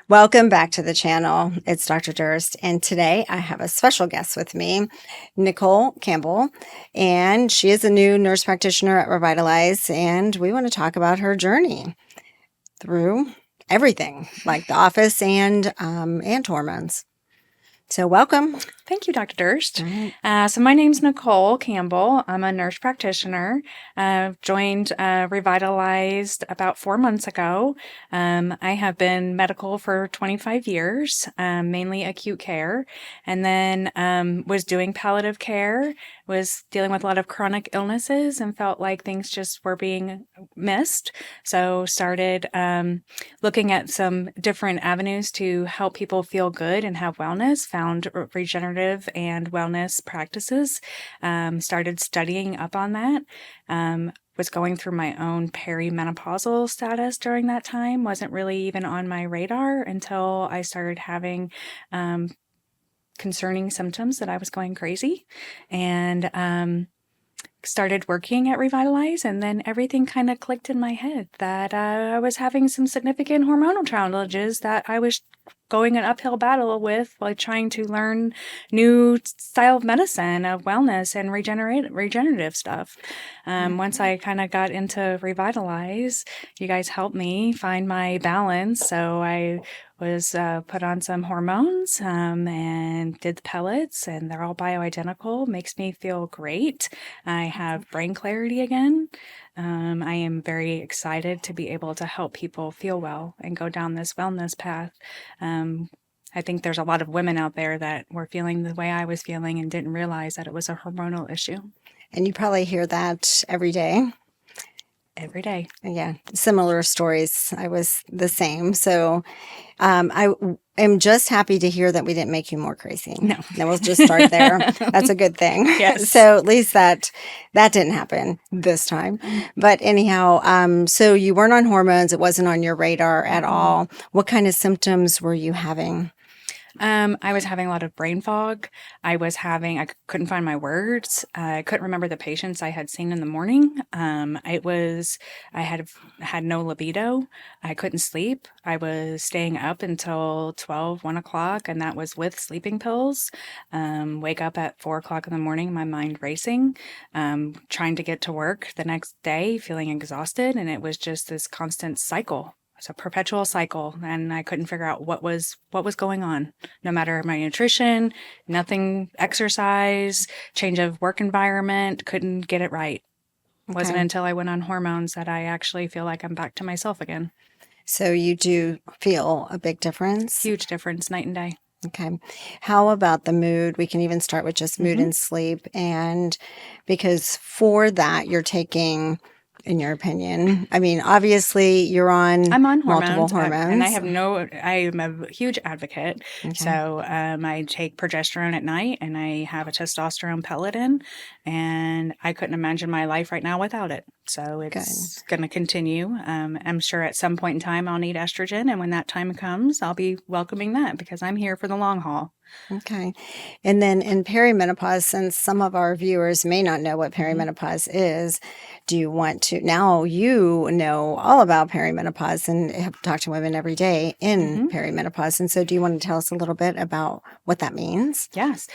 Welcome back to the channel. It's Dr. Durst, and today I have a special guest with me, Nicole Campbell, and she is a new nurse practitioner at Revitalize, and we want to talk about her journey through everything, like the office and hormones. So welcome. Thank you, Dr. Durst. All right. So my name's Nicole Campbell. I'm a nurse practitioner. Joined Revitalized about 4 months ago. I have been medical for 25 years, mainly acute care, and then was doing palliative care, was dealing with a lot of chronic illnesses and felt like things just were being missed. So started looking at some different avenues to help people feel good and have wellness, found regenerative and wellness practices, started studying up on that. Was going through my own perimenopausal status during that time, wasn't really even on my radar until I started having concerning symptoms that I was going crazy, and started working at Revitalize, and then everything kind of clicked in my head that I was having some significant hormonal challenges that I was going an uphill battle with, like trying to learn new style of medicine, of wellness and regenerative stuff. Once I kind of got into Revitalize, you guys helped me find my balance. So I was put on some hormones and did the pellets, and they're all bioidentical. Makes me feel great. I have brain clarity again. I am very excited to be able to help people feel well and go down this wellness path. I think there's a lot of women out there that were feeling the way I was feeling and didn't realize that it was a hormonal issue. And you probably hear that every day. Every day. Yeah, similar stories. I was the same. So I am just happy to hear that we didn't make you more crazy. No. Then we'll just start there. That's a good thing. Yes. So at least that didn't happen this time. But anyhow, so you weren't on hormones. It wasn't on your radar at all. What kind of symptoms were you having? I was having a lot of brain fog. I couldn't find my words. I couldn't remember the patients I had seen in the morning. I had no libido. I couldn't sleep. I was staying up until 1 o'clock, and that was with sleeping pills. Wake up at 4 o'clock in the morning, my mind racing, trying to get to work the next day, feeling exhausted. And it was just this constant cycle. It's a perpetual cycle, and I couldn't figure out what was going on. No matter my nutrition, nothing, exercise, change of work environment, couldn't get it right. It wasn't until I went on hormones that I actually feel like I'm back to myself again. So you do feel a big difference? Huge difference, night and day. Okay. How about the mood? We can even start with just mood and sleep. And because for that, you're taking, in your opinion, I mean, obviously you're on I'm on multiple hormones, hormones. and I am a huge advocate. Okay. So I take progesterone at night, and I have a testosterone pellet in, and I couldn't imagine my life right now without it. So it's going to continue. I'm sure at some point in time I'll need estrogen, and when that time comes, I'll be welcoming that because I'm here for the long haul. Okay. And then in perimenopause, since some of our viewers may not know what perimenopause is, do you want to, now you know all about perimenopause and have talked to women every day in perimenopause. And so do you want to tell us a little bit about what that means? Yes.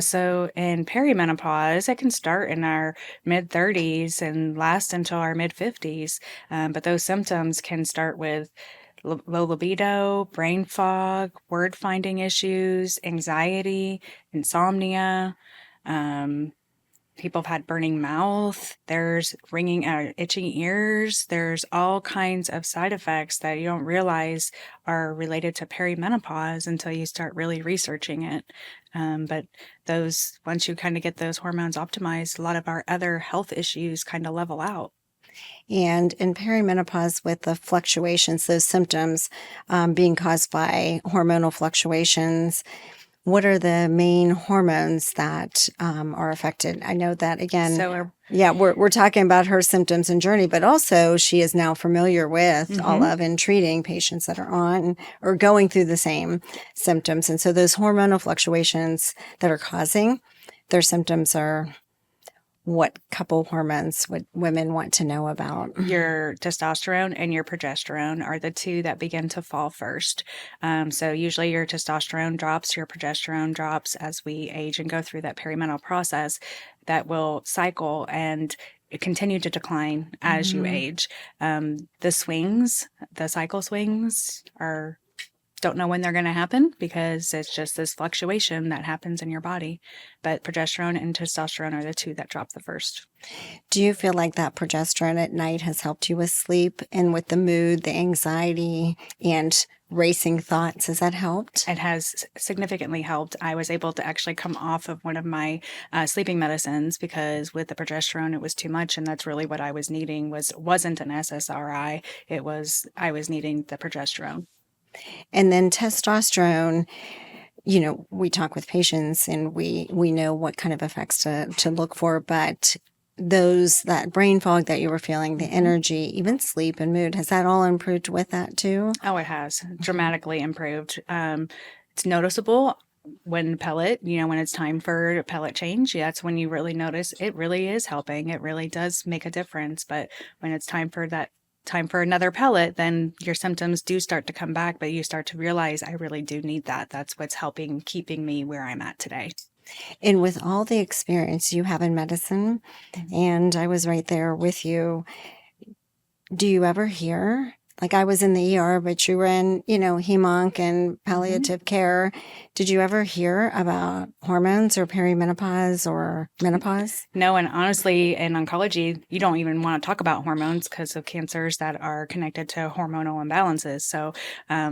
So in perimenopause, it can start in our mid-30s and last until our mid-50s. But those symptoms can start with low libido, brain fog, word finding issues, anxiety, insomnia. People have had burning mouth. There's ringing, itching ears. There's all kinds of side effects that you don't realize are related to perimenopause until you start really researching it. But once you kind of get those hormones optimized, a lot of our other health issues kind of level out. And in perimenopause, with the fluctuations, those symptoms being caused by hormonal fluctuations, what are the main hormones that are affected? I know that, again, we're talking about her symptoms and journey, but also she is now familiar with all of and treating patients that are on or going through the same symptoms. And so those hormonal fluctuations that are causing their symptoms are what couple hormones would women want to know about? Your testosterone and your progesterone are the two that begin to fall first. So usually your testosterone drops, your progesterone drops as we age and go through that perimenopause process that will cycle and continue to decline as you age. The cycle swings don't know when they're going to happen because it's just this fluctuation that happens in your body. But progesterone and testosterone are the two that drop the first. Do you feel like that progesterone at night has helped you with sleep and with the mood, the anxiety, and racing thoughts? Has that helped? It has significantly helped. I was able to actually come off of one of my sleeping medicines because with the progesterone, it was too much. And that's really what I was needing wasn't an SSRI. I was needing the progesterone. And then testosterone, we talk with patients and we know what kind of effects to look for, but that brain fog that you were feeling, the energy, even sleep and mood, has that all improved with that too? Oh, it has dramatically improved. It's noticeable when when it's time for a pellet change. That's when you really notice it really is helping. It really does make a difference. But when it's time for another pellet, then your symptoms do start to come back, but you start to realize I really do need that. That's what's keeping me where I'm at today. And with all the experience you have in medicine, and I was right there with you, do you ever hear, like I was in the ER, but you were in, hemonc and palliative care. Did you ever hear about hormones or perimenopause or menopause? No, and honestly, in oncology, you don't even want to talk about hormones because of cancers that are connected to hormonal imbalances. So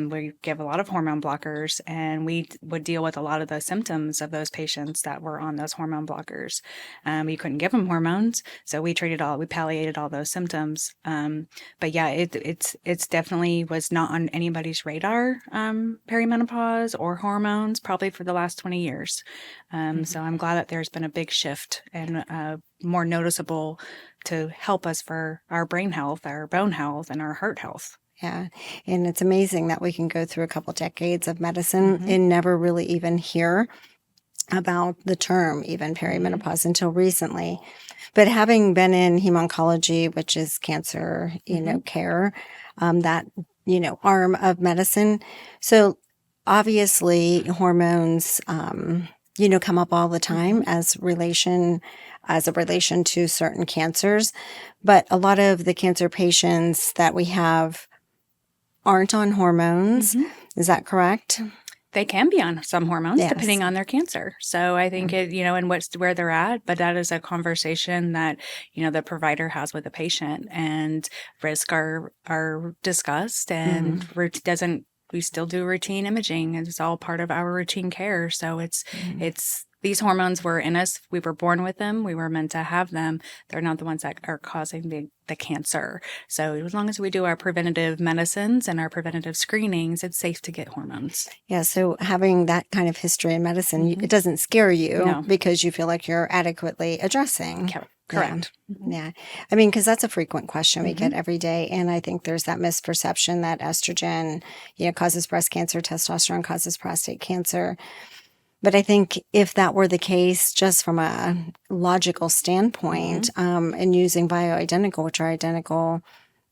we give a lot of hormone blockers, and we would deal with a lot of the symptoms of those patients that were on those hormone blockers. We couldn't give them hormones, so we palliated all those symptoms. But yeah, it's definitely was not on anybody's radar, perimenopause or hormones, probably for the last 20 years. So I'm glad that there's been a big shift and more noticeable to help us for our brain health, our bone health, and our heart health. Yeah. And it's amazing that we can go through a couple decades of medicine and never really even hear about the term, even perimenopause, until recently. But having been in hemoncology, which is cancer, care, that, arm of medicine. So obviously hormones, come up all the time as a relation to certain cancers. But a lot of the cancer patients that we have aren't on hormones. Is that correct? They can be on some hormones depending on their cancer. So I think and where they're at, but that is a conversation that, the provider has with the patient, and risks are discussed, and we still do routine imaging, and it's all part of our routine care. So it's these hormones were in us. We were born with them. We were meant to have them. They're not the ones that are causing the cancer. So as long as we do our preventative medicines and our preventative screenings, it's safe to get hormones. Yeah. So having that kind of history in medicine, it doesn't scare you because you feel like you're adequately addressing. Correct. Yeah. I mean, because that's a frequent question we get every day. And I think there's that misperception that estrogen, causes breast cancer, testosterone causes prostate cancer. But I think if that were the case, just from a logical standpoint, and using bioidentical, which are identical,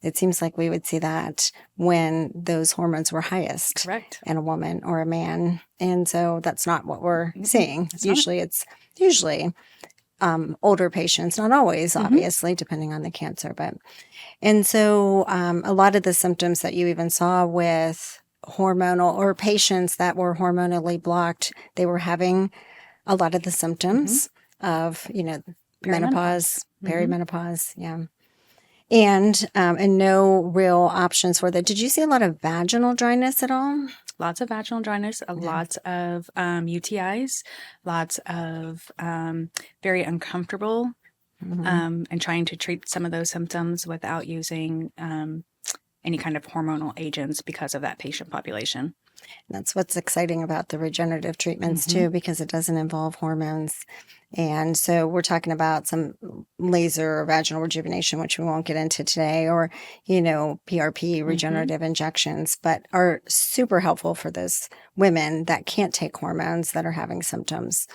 it seems like we would see that when those hormones were highest in a woman or a man. And so that's not what we're seeing. It's usually older patients, not always, obviously, depending on the cancer. And so a lot of the symptoms that you even saw with hormonal or patients that were hormonally blocked, they were having a lot of the symptoms of, menopause, perimenopause. Yeah. And no real options for that. Did you see a lot of vaginal dryness at all? Lots of vaginal dryness, lots of UTIs, lots of very uncomfortable, and trying to treat some of those symptoms without using any kind of hormonal agents because of that patient population. That's what's exciting about the regenerative treatments too, because it doesn't involve hormones. And so we're talking about some laser or vaginal rejuvenation, which we won't get into today, or, PRP, regenerative injections, but are super helpful for those women that can't take hormones that are having symptoms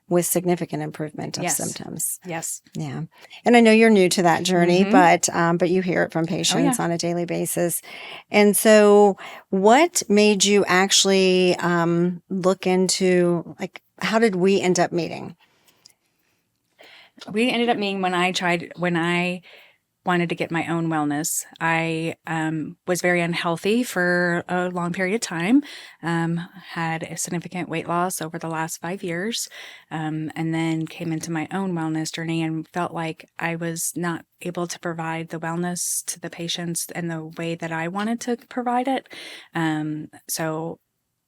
with significant improvement of Yes. symptoms. Yes. Yeah. And I know you're new to that journey, Mhm. but you hear it from patients yeah. on a daily basis. And so what made you actually look into, like, how did we end up meeting? We ended up meeting when I wanted to get my own wellness. I was very unhealthy for a long period of time, had a significant weight loss over the last 5 years, and then came into my own wellness journey and felt like I was not able to provide the wellness to the patients in the way that I wanted to provide it. So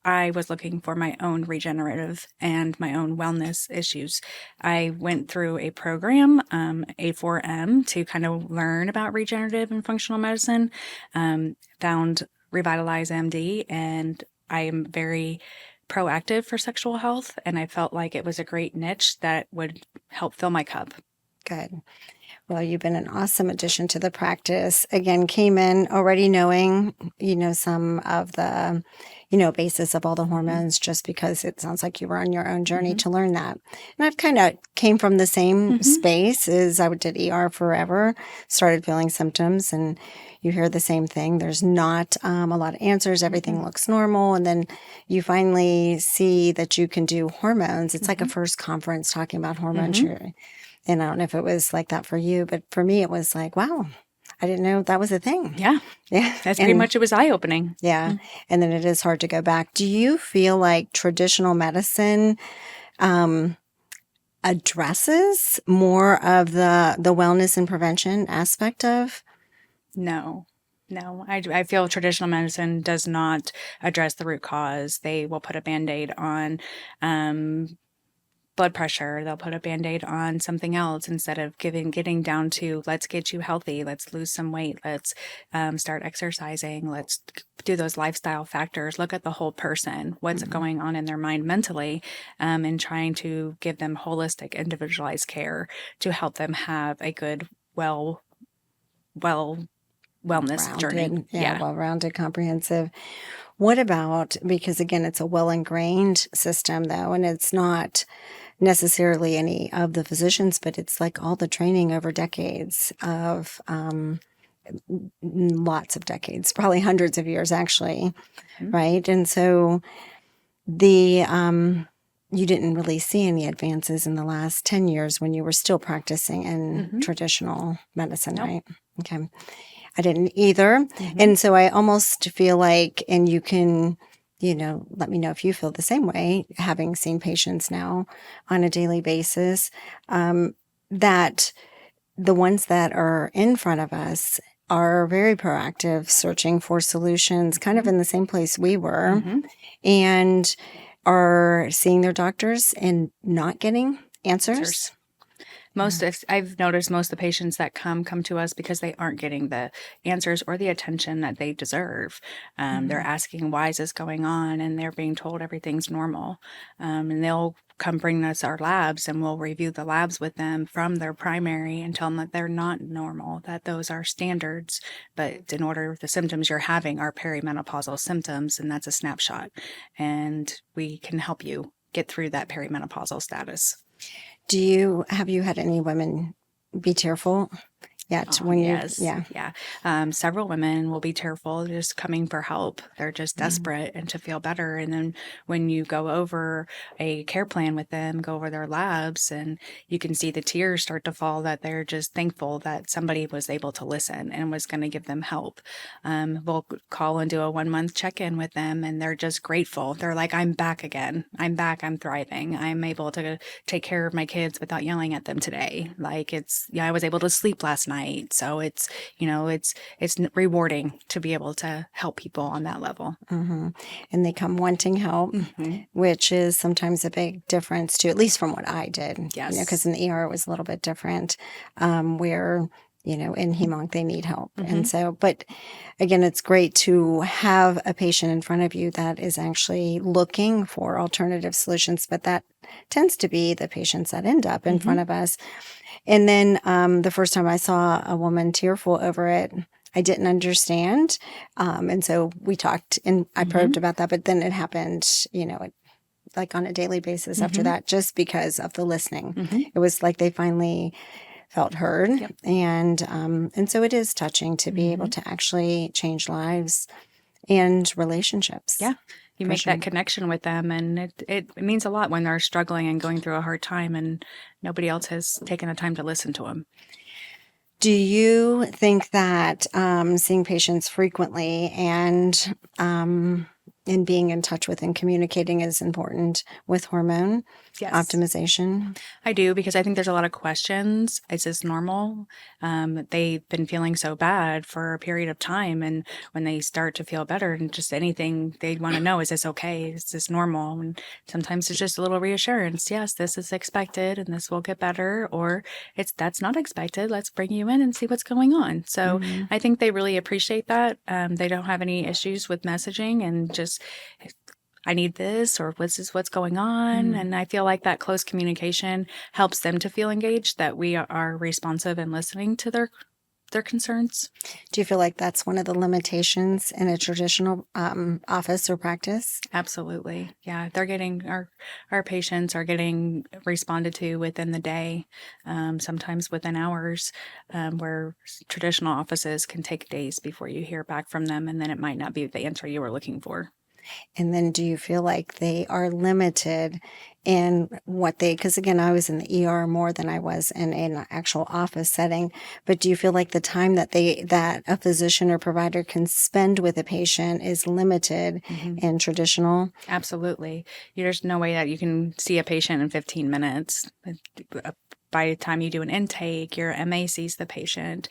I was looking for my own regenerative and my own wellness issues. I went through a program, A4M, to kind of learn about regenerative and functional medicine, found RevitalyzeMD, and I am very proactive for sexual health. And I felt like it was a great niche that would help fill my cup. Good. Well, you've been an awesome addition to the practice. Again, came in already knowing, some of the, basis of all the hormones, just because it sounds like you were on your own journey to learn that. And I've kind of came from the same space as I did ER forever, started feeling symptoms, and you hear the same thing. There's not a lot of answers. Everything looks normal. And then you finally see that you can do hormones. It's like a first conference talking about hormones. And I don't know if it was like that for you, but for me, it was like, wow, I didn't know that was a thing. Yeah. Yeah. That's pretty much, it was eye-opening. Yeah. And then it is hard to go back. Do you feel like traditional medicine addresses more of the wellness and prevention aspect of? No. I feel traditional medicine does not address the root cause. They will put a Band-Aid on blood pressure. They'll put a Band-Aid on something else instead of getting down to, let's get you healthy. Let's lose some weight. Let's start exercising. Let's do those lifestyle factors. Look at the whole person, what's going on in their mind mentally, and trying to give them holistic, individualized care to help them have a good, wellness journey. Well-rounded, comprehensive. What about, because again, it's a well-ingrained system though, and it's not necessarily any of the physicians, but it's like all the training over decades of lots of decades, probably hundreds of years actually, right? And so the you didn't really see any advances in the last 10 years when you were still practicing in traditional medicine, right? Okay. I didn't either. And so I almost feel like, and you can, let me know if you feel the same way, having seen patients now on a daily basis, that the ones that are in front of us are very proactive, searching for solutions, kind of in the same place we were, and are seeing their doctors and not getting answers. I've noticed most of the patients that come to us because they aren't getting the answers or the attention that they deserve. They're asking, why is this going on? And they're being told everything's normal. And they'll come bring us our labs, and we'll review the labs with them from their primary and tell them that they're not normal, that those are standards. But in order, the symptoms you're having are perimenopausal symptoms, and that's a snapshot. And we can help you get through that perimenopausal status. Have you had any women be tearful yet? Yes. Several women will be tearful, just coming for help. They're just desperate and to feel better. And then when you go over a care plan with them, go over their labs, and you can see the tears start to fall, that they're just thankful that somebody was able to listen and was going to give them help. We'll call and do a 1-month check-in with them, and they're just grateful. They're like, I'm back again. I'm back. I'm thriving. I'm able to take care of my kids without yelling at them today. Like I was able to sleep last night. So it's rewarding to be able to help people on that level. And they come wanting help, which is sometimes a big difference too, at least from what I did. Yes. Because in the ER it was a little bit different, where, in HEMONC they need help. And so, but again, it's great to have a patient in front of you that is actually looking for alternative solutions, but that tends to be the patients that end up in front of us. And then the first time I saw a woman tearful over it, I didn't understand. And so we talked and I probed about that, but then it happened, like on a daily basis after that, just because of the listening. Mm-hmm. It was like they finally felt heard. Yep. And so it is touching to be able to actually change lives and relationships. Yeah. You For make sure. that connection with them, and it means a lot when they're struggling and going through a hard time and nobody else has taken the time to listen to them. Do you think that seeing patients frequently and being in touch with and communicating is important with hormone Yes. optimization? I do, because I think there's a lot of questions. Is this normal? They've been feeling so bad for a period of time. And when they start to feel better and just anything, they want to know, is this okay? Is this normal? And sometimes it's just a little reassurance. Yes, this is expected and this will get better. Or that's not expected. Let's bring you in and see what's going on. So I think they really appreciate that. They don't have any issues with messaging and just, I need this, or this is what's going on. And I feel like that close communication helps them to feel engaged, that we are responsive and listening to their concerns. Do you feel like that's one of the limitations in a traditional office or practice? Absolutely. Yeah. They're getting, our patients are getting responded to within the day, sometimes within hours, where traditional offices can take days before you hear back from them. And then it might not be the answer you were looking for. And then do you feel like they are limited in what because again, I was in the ER more than I was in an actual office setting, but do you feel like the time that a physician or provider can spend with a patient is limited in traditional? Absolutely. There's no way that you can see a patient in 15 minutes. By the time you do an intake, your MA sees the patient.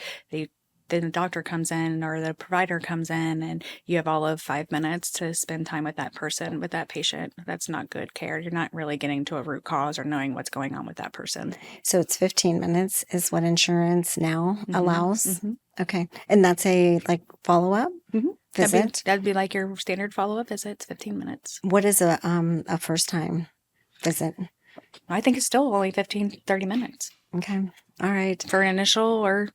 Then the doctor comes in or the provider comes in, and you have all of 5 minutes to spend time with that person, with that patient. That's not good care. You're not really getting to a root cause or knowing what's going on with that person. So it's 15 minutes is what insurance now allows? Okay. And that's a follow-up visit? That'd be like your standard follow-up visit. It's 15 minutes. What is a first-time visit? I think it's still only 15, 30 minutes. Okay. All right. For an initial or...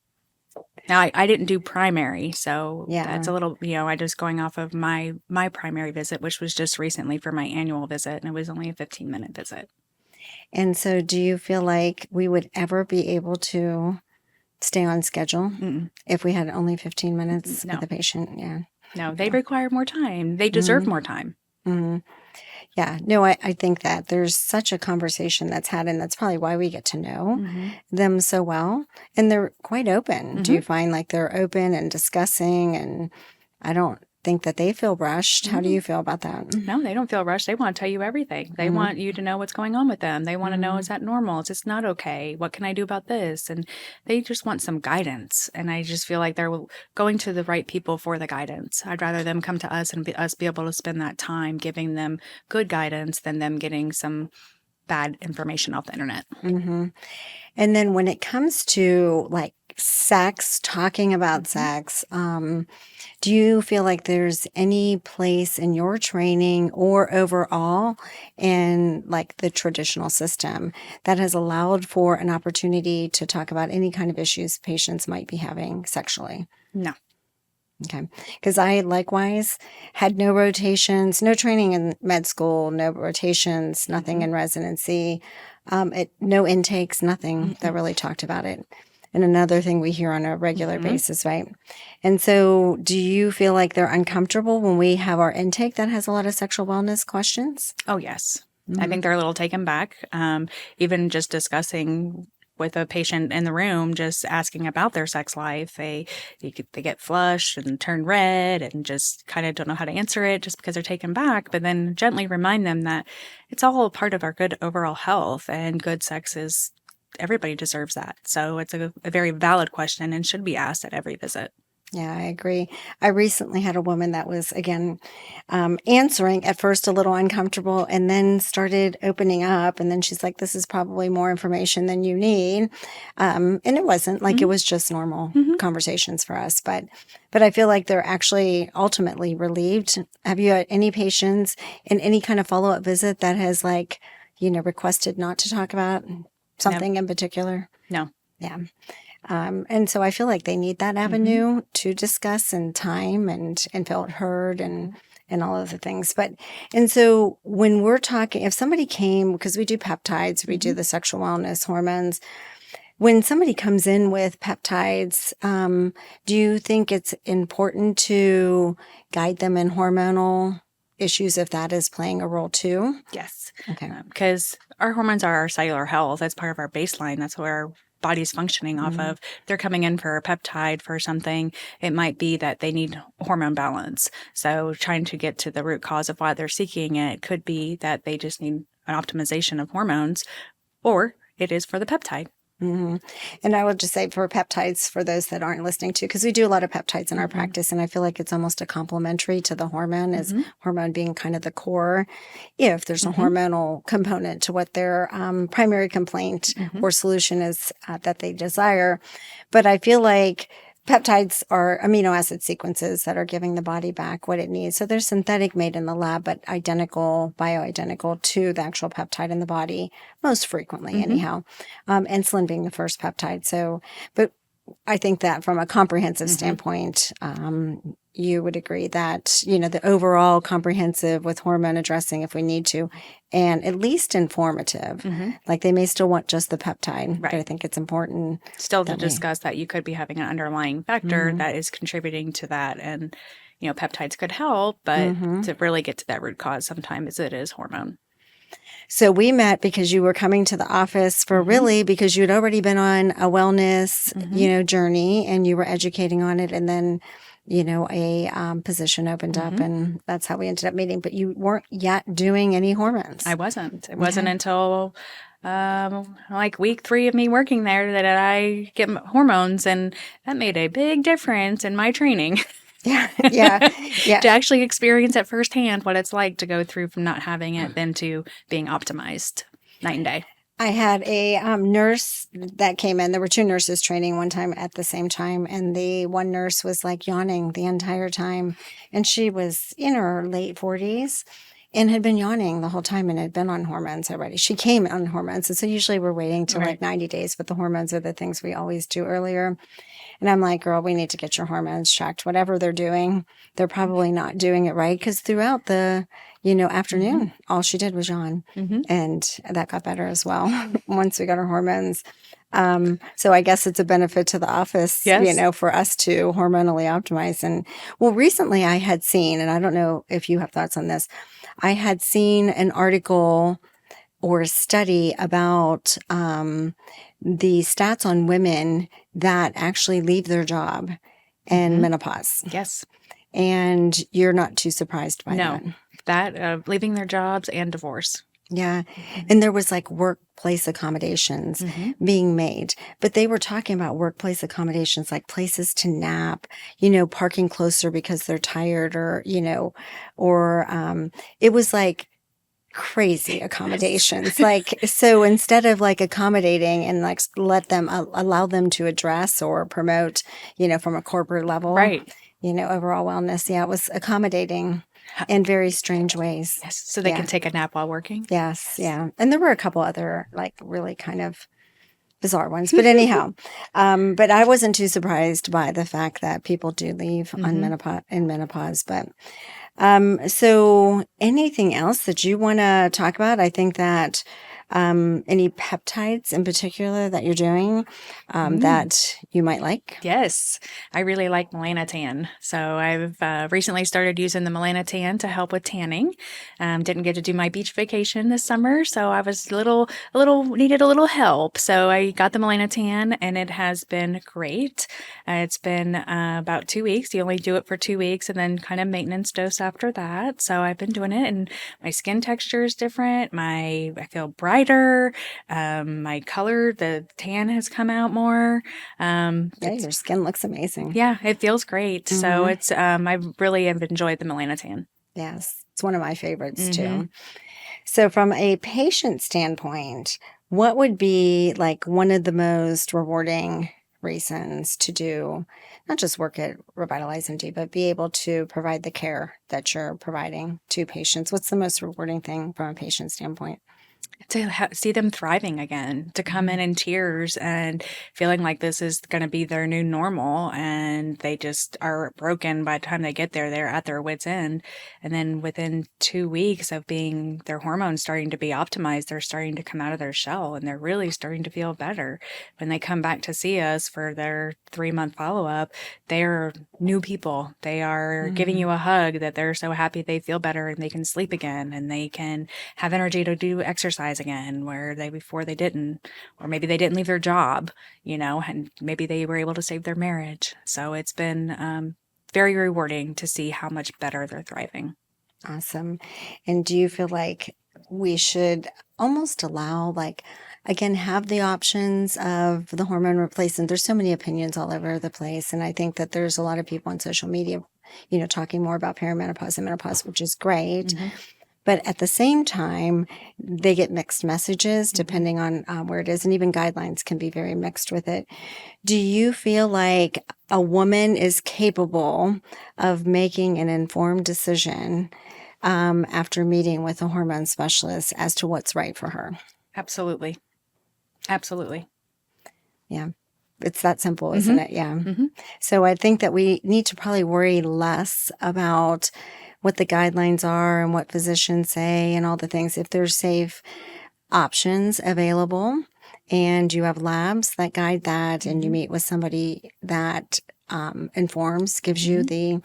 Now, I didn't do primary, so that's a little, I just going off of my primary visit, which was just recently for my annual visit, and it was only a 15-minute visit. And so do you feel like we would ever be able to stay on schedule if we had only 15 minutes with the patient? Yeah. No, they require more time. They deserve more time. Yeah, no, I think that there's such a conversation that's had, and that's probably why we get to know them so well. And they're quite open. Do you find like they're open and discussing? And I don't think that they feel rushed. How do you feel about that? No, they don't feel rushed. They want to tell you everything. They want you to know what's going on with them. They want to know, is that normal? Is this not okay? What can I do about this? And they just want some guidance. And I just feel like they're going to the right people for the guidance. I'd rather them come to us and us be able to spend that time giving them good guidance than them getting some bad information off the internet. And then when it comes to sex, talking about sex, do you feel like there's any place in your training or overall in the traditional system that has allowed for an opportunity to talk about any kind of issues patients might be having sexually? No. Okay. Because I likewise had no rotations, no training in med school, no rotations, nothing in residency, no intakes, nothing that really talked about it. And another thing we hear on a regular basis, right? And so do you feel like they're uncomfortable when we have our intake that has a lot of sexual wellness questions? Oh, yes. I think they're a little taken back. Even just discussing with a patient in the room, just asking about their sex life, they get flushed and turn red and just kind of don't know how to answer it just because they're taken back. But then gently remind them that it's all part of our good overall health, and good sex is, everybody deserves that. So it's a very valid question and should be asked at every visit. Yeah, I agree. I recently had a woman that was, again, answering at first a little uncomfortable and then started opening up. And then she's like, this is probably more information than you need. And it wasn't it was just normal conversations for us. But I feel like they're actually ultimately relieved. Have you had any patients in any kind of follow-up visit that has requested not to talk about something in particular? No. Yeah. And so I feel like they need that avenue to discuss and time and feel heard and and all of the things. And so when we're talking, if somebody came, because we do peptides, we do the sexual wellness hormones, when somebody comes in with peptides, do you think it's important to guide them in hormonal issues if that is playing a role too? Yes. Okay. Because our hormones are our cellular health. That's part of our baseline. That's what our body's functioning off of. They're coming in for a peptide for something. It might be that they need hormone balance. So trying to get to the root cause of why they're seeking it could be that they just need an optimization of hormones, or it is for the peptide. Mm-hmm. And I will just say for peptides, for those that aren't listening to, because we do a lot of peptides in our practice, and I feel like it's almost a complementary to the hormone, as hormone being kind of the core, if there's a hormonal component to what their primary complaint or solution is that they desire. But I feel like peptides are amino acid sequences that are giving the body back what it needs. So they're synthetic, made in the lab, but identical, bioidentical to the actual peptide in the body, most frequently anyhow. Insulin being the first peptide. So, but I think that from a comprehensive standpoint, you would agree that, the overall comprehensive with hormone addressing if we need to, and at least informative, like they may still want just the peptide, but I think it's important still to discuss that you could be having an underlying factor that is contributing to that. And, peptides could help, but to really get to that root cause, sometimes it is hormone. So we met because you were coming to the office for really because you'd already been on a wellness, journey, and you were educating on it. And then, a position opened up, and that's how we ended up meeting. But you weren't yet doing any hormones. I wasn't. It wasn't until like week 3 of me working there that I get hormones, and that made a big difference in my training. Yeah. To actually experience at firsthand what it's like to go through from not having it then to being optimized night and day. I had a nurse that came in. There were 2 nurses training one time at the same time. And the one nurse was like yawning the entire time. And she was in her late 40s and had been yawning the whole time and had been on hormones already. She came on hormones. And so usually we're waiting till like 90 days, but the hormones are the things we always do earlier. And I'm like, girl, we need to get your hormones checked. Whatever they're doing, they're probably not doing it right. Because throughout the, afternoon, all she did was yawn. And that got better as well once we got our hormones. So I guess it's a benefit to the office, for us to hormonally optimize. And recently I had seen, and I don't know if you have thoughts on this, I had seen an article or a study about the stats on women that actually leave their job in menopause. Yes. And you're not too surprised by that. That leaving their jobs and divorce. Yeah. And there was like workplace accommodations being made, but they were talking about workplace accommodations, like places to nap, parking closer because they're tired or, it was like crazy accommodations. Like, so instead of like accommodating and like allow them to address or promote, from a corporate level, overall wellness. Yeah. It was accommodating in very strange ways. Yes. So they can take a nap while working. Yes. Yeah. And there were a couple other like really kind of bizarre ones, but anyhow, but I wasn't too surprised by the fact that people do leave on menopause, but so anything else that you want to talk about? I think that any peptides in particular that you're doing that you might like? Yes, I really like melanotan. So I've recently started using the melanotan to help with tanning. Didn't get to do my beach vacation this summer, so I was needed a little help. So I got the melanotan, and it has been great. It's been about 2 weeks. You only do it for 2 weeks, and then kind of maintenance dose after that. So I've been doing it, and my skin texture is different. I feel brighter. My color, the tan has come out more. Your skin looks amazing. Yeah, it feels great. So it's, I really have enjoyed the melanotan. Yes, it's one of my favorites too. So from a patient standpoint, what would be like one of the most rewarding reasons to do, not just work at RevitalyzeMD, but be able to provide the care that you're providing to patients? What's the most rewarding thing from a patient standpoint? To see them thriving again, to come in tears and feeling like this is going to be their new normal, and they just are broken by the time they get there. They're at their wits' end. And then within 2 weeks of being their hormones starting to be optimized, they're starting to come out of their shell and they're really starting to feel better. When they come back to see us for their 3-month follow-up, they're new people. They are giving you a hug that they're so happy they feel better and they can sleep again and they can have energy to do exercise again where they before they didn't, or maybe they didn't leave their job, and maybe they were able to save their marriage. So it's been very rewarding to see how much better they're thriving. Awesome. And do you feel like we should almost allow, like, again, have the options of the hormone replacement? There's so many opinions all over the place. And I think that there's a lot of people on social media, talking more about perimenopause and menopause, which is great. But at the same time, they get mixed messages depending on where it is. And even guidelines can be very mixed with it. Do you feel like a woman is capable of making an informed decision after meeting with a hormone specialist as to what's right for her? Absolutely. Absolutely. Yeah. It's that simple, isn't it? Yeah. So I think that we need to probably worry less about what the guidelines are and what physicians say and all the things. If there's safe options available and you have labs that guide that and you meet with somebody that informs, gives you the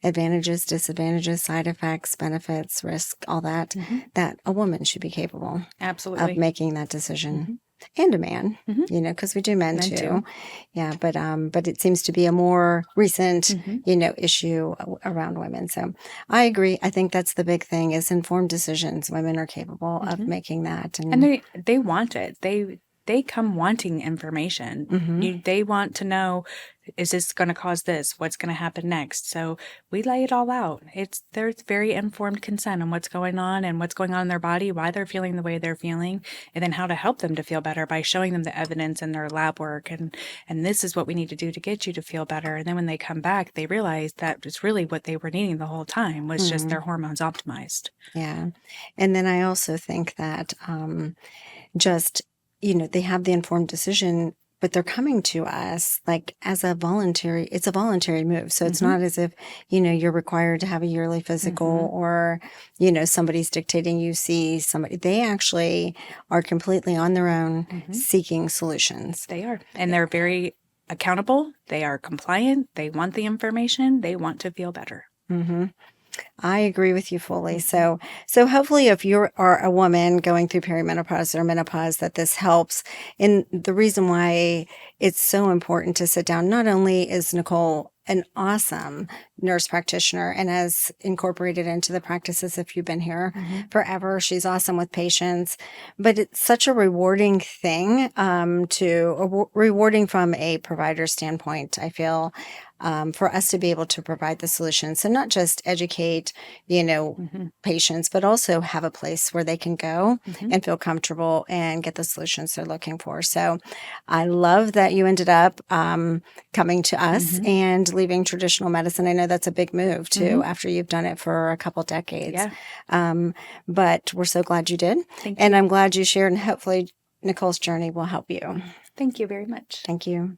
advantages, disadvantages, side effects, benefits, risk, all that, that a woman should be capable Absolutely. of making that decision. And a man, because we do men too. Yeah, but it seems to be a more recent, issue around women. So I agree. I think that's the big thing is informed decisions. Women are capable of making that. And they want it. They come wanting information. They want to know, is this going to cause this? What's going to happen next? So we lay it all out. There's very informed consent on what's going on and what's going on in their body, why they're feeling the way they're feeling, and then how to help them to feel better by showing them the evidence in their lab work. And this is what we need to do to get you to feel better. And then when they come back, they realize that it's really what they were needing the whole time was just their hormones optimized. Yeah. And then I also think that just they have the informed decision, but they're coming to us like as it's a voluntary move. So it's not as if, you're required to have a yearly physical or, somebody's dictating you see somebody. They actually are completely on their own seeking solutions. They are. And they're very accountable. They are compliant. They want the information. They want to feel better. I agree with you fully. So hopefully if you are a woman going through perimenopause or menopause, that this helps. And the reason why it's so important to sit down, not only is Nicole an awesome nurse practitioner and has incorporated into the practices if you've been here forever. She's awesome with patients, but it's such a rewarding thing, rewarding from a provider standpoint, I feel, for us to be able to provide the solutions. So not just educate, patients, but also have a place where they can go and feel comfortable and get the solutions they're looking for. So I love that you ended up coming to us and leaving traditional medicine. I know that's a big move too, after you've done it for a couple decades. Yeah. But we're so glad you did. Thank you. And I'm glad you shared, and hopefully Nicole's journey will help you. Thank you very much. Thank you.